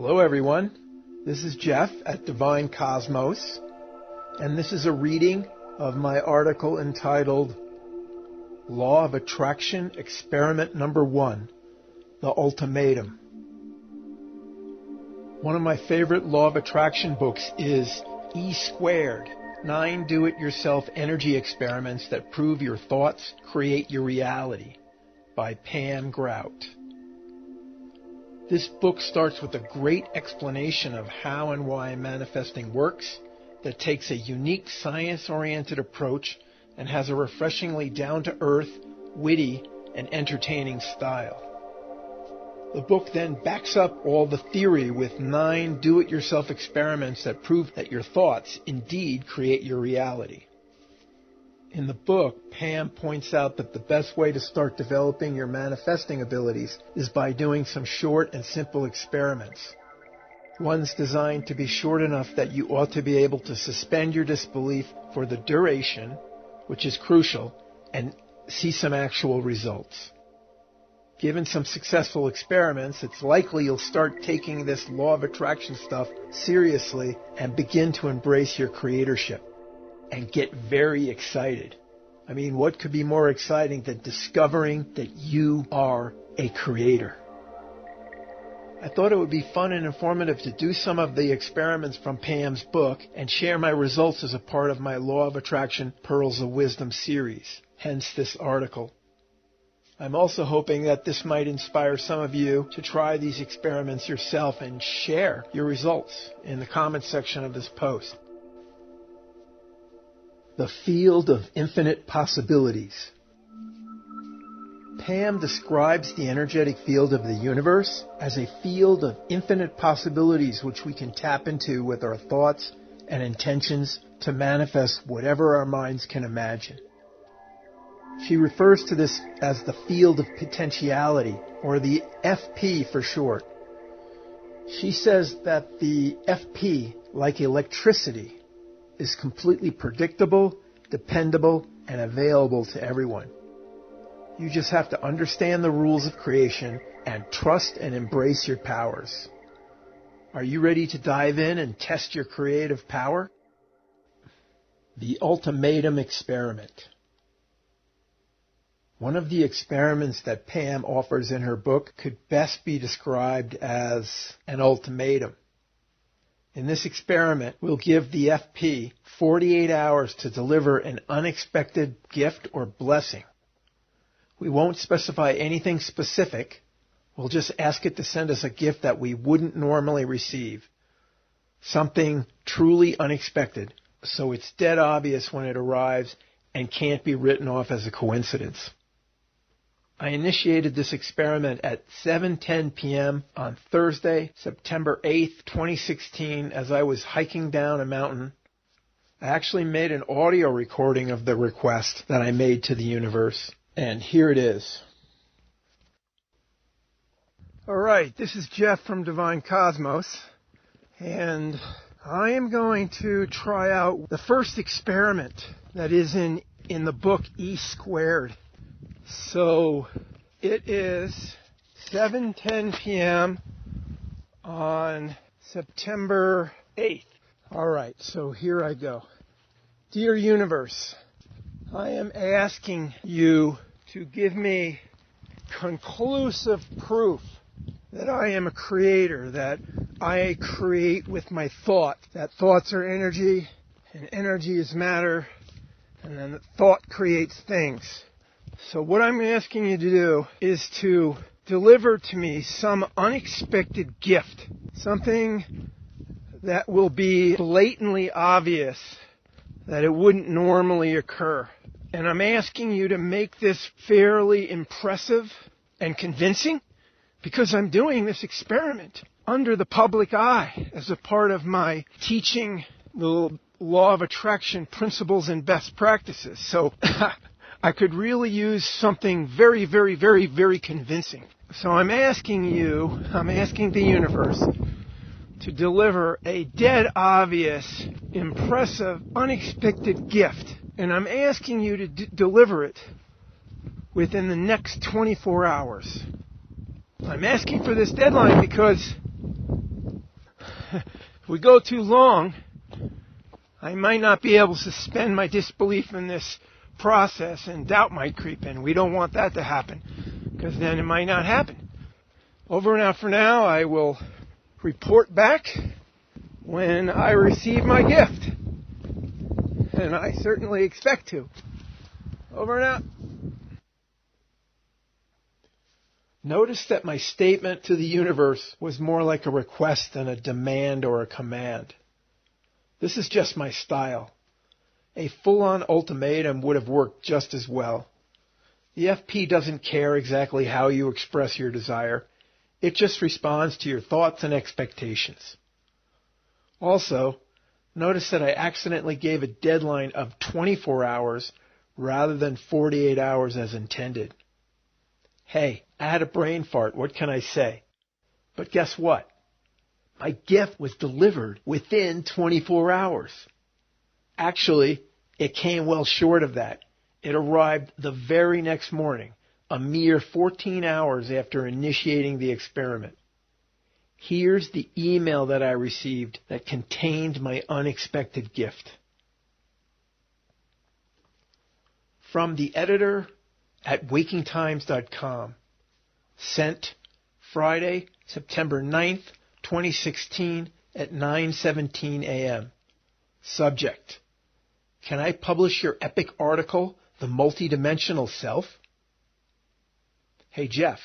Hello everyone, this is Jeff at Divine Cosmos, and this is a reading of my article entitled Law of Attraction Experiment Number 1, The Ultimatum. One of my favorite Law of Attraction books is E Squared, 9 Do-It-Yourself Energy Experiments That Prove Your Thoughts Create Your Reality, by Pam Grout. This book starts with a great explanation of how and why manifesting works that takes a unique science-oriented approach and has a refreshingly down-to-earth, witty, and entertaining style. The book then backs up all the theory with 9 do-it-yourself experiments that prove that your thoughts indeed create your reality. In the book, Pam points out that the best way to start developing your manifesting abilities is by doing some short and simple experiments. One's designed to be short enough that you ought to be able to suspend your disbelief for the duration, which is crucial, and see some actual results. Given some successful experiments, it's likely you'll start taking this law of attraction stuff seriously and begin to embrace your creatorship. And get very excited. I mean, what could be more exciting than discovering that you are a creator? I thought it would be fun and informative to do some of the experiments from Pam's book and share my results as a part of my Law of Attraction Pearls of Wisdom series, hence this article. I'm also hoping that this might inspire some of you to try these experiments yourself and share your results in the comments section of this post. The field of infinite possibilities. Pam describes the energetic field of the universe as a field of infinite possibilities which we can tap into with our thoughts and intentions to manifest whatever our minds can imagine. She refers to this as the field of potentiality, or the FP for short. She says that the FP, like electricity, is completely predictable, dependable, and available to everyone. You just have to understand the rules of creation and trust and embrace your powers. Are you ready to dive in and test your creative power? The Ultimatum Experiment. One of the experiments that Pam offers in her book could best be described as an ultimatum. In this experiment, we'll give the FP 48 hours to deliver an unexpected gift or blessing. We won't specify anything specific. We'll just ask it to send us a gift that we wouldn't normally receive. Something truly unexpected, so it's dead obvious when it arrives and can't be written off as a coincidence. I initiated this experiment at 7:10 p.m. on Thursday, September 8th, 2016, as I was hiking down a mountain. I actually made an audio recording of the request that I made to the universe, and here it is. All right, this is Jeff from Divine Cosmos, and I am going to try out the first experiment that is in the book E Squared. So it is 7:10 p.m. on September 8th. All right, so here I go. Dear Universe, I am asking you to give me conclusive proof that I am a creator, that I create with my thought, that thoughts are energy, and energy is matter, and then thought creates things. So what I'm asking you to do is to deliver to me some unexpected gift, something that will be blatantly obvious, that it wouldn't normally occur. And I'm asking you to make this fairly impressive and convincing, because I'm doing this experiment under the public eye as a part of my teaching the law of attraction principles and best practices. So I could really use something very, very, very, very convincing. So I'm asking the universe to deliver a dead obvious, impressive, unexpected gift. And I'm asking you to deliver it within the next 24 hours. I'm asking for this deadline because we go too long, I might not be able to suspend my disbelief in this process and doubt might creep in. We don't want that to happen because then it might not happen. Over and out for now. I will report back when I receive my gift. And I certainly expect to. Over and out. Notice that my statement to the universe was more like a request than a demand or a command. This is just my style. A full-on ultimatum would have worked just as well. The FP doesn't care exactly how you express your desire. It just responds to your thoughts and expectations. Also, notice that I accidentally gave a deadline of 24 hours rather than 48 hours as intended. Hey, I had a brain fart, what can I say? But guess what? My gift was delivered within 24 hours. Actually, it came well short of that. It arrived the very next morning, a mere 14 hours after initiating the experiment. Here's the email that I received that contained my unexpected gift. From the editor at wakingtimes.com. Sent Friday, September 9th, 2016 at 9:17 a.m. Subject: Can I publish your epic article, The Multidimensional Self? Hey Jeff,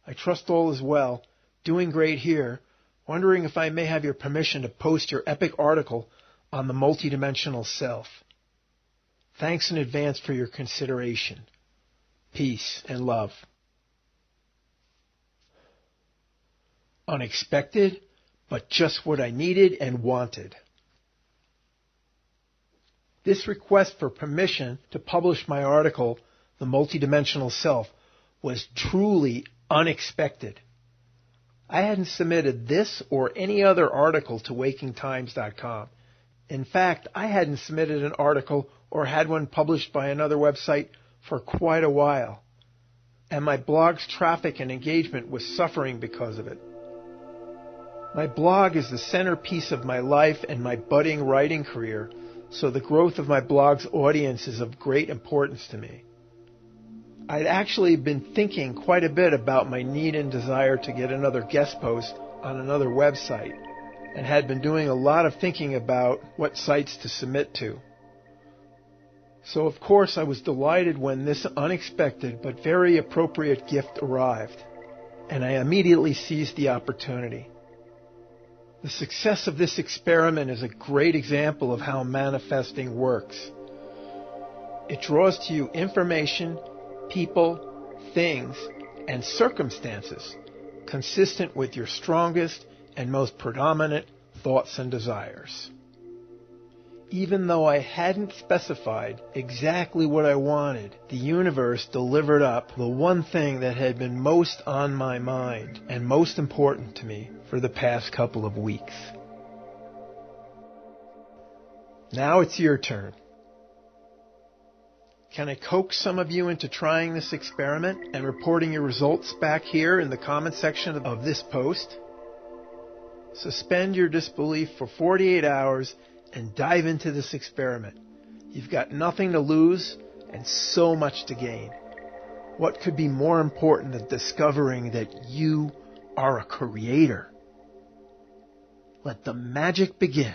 I trust all is well. Doing great here. Wondering if I may have your permission to post your epic article on the multidimensional self. Thanks in advance for your consideration. Peace and love. Unexpected, but just what I needed and wanted. This request for permission to publish my article, The Multidimensional Self, was truly unexpected. I hadn't submitted this or any other article to wakingtimes.com. In fact, I hadn't submitted an article or had one published by another website for quite a while. And my blog's traffic and engagement was suffering because of it. My blog is the centerpiece of my life and my budding writing career, so the growth of my blog's audience is of great importance to me. I'd actually been thinking quite a bit about my need and desire to get another guest post on another website, and had been doing a lot of thinking about what sites to submit to. So of course I was delighted when this unexpected but very appropriate gift arrived, and I immediately seized the opportunity. The success of this experiment is a great example of how manifesting works. It draws to you information, people, things, and circumstances consistent with your strongest and most predominant thoughts and desires. Even though I hadn't specified exactly what I wanted, the universe delivered up the one thing that had been most on my mind and most important to me for the past couple of weeks. Now it's your turn. Can I coax some of you into trying this experiment and reporting your results back here in the comment section of this post? Suspend your disbelief for 48 hours and dive into this experiment. You've got nothing to lose and so much to gain. What could be more important than discovering that you are a creator? Let the magic begin.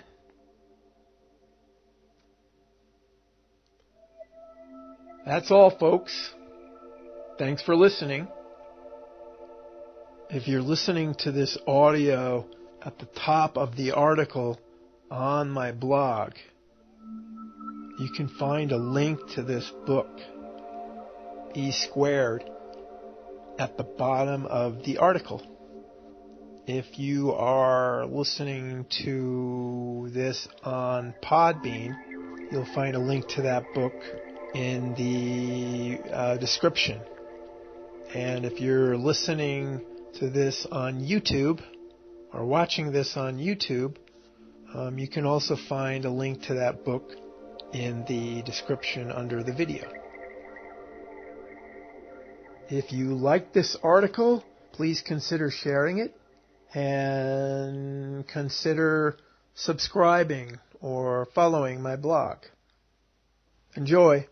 That's all, folks. Thanks for listening. If you're listening to this audio at the top of the article on my blog, you can find a link to this book, E Squared, at the bottom of the article. If you are listening to this on Podbean, you'll find a link to that book in the description. And if you're listening to this on YouTube or watching this on YouTube, you can also find a link to that book in the description under the video. If you like this article, please consider sharing it and consider subscribing or following my blog. Enjoy!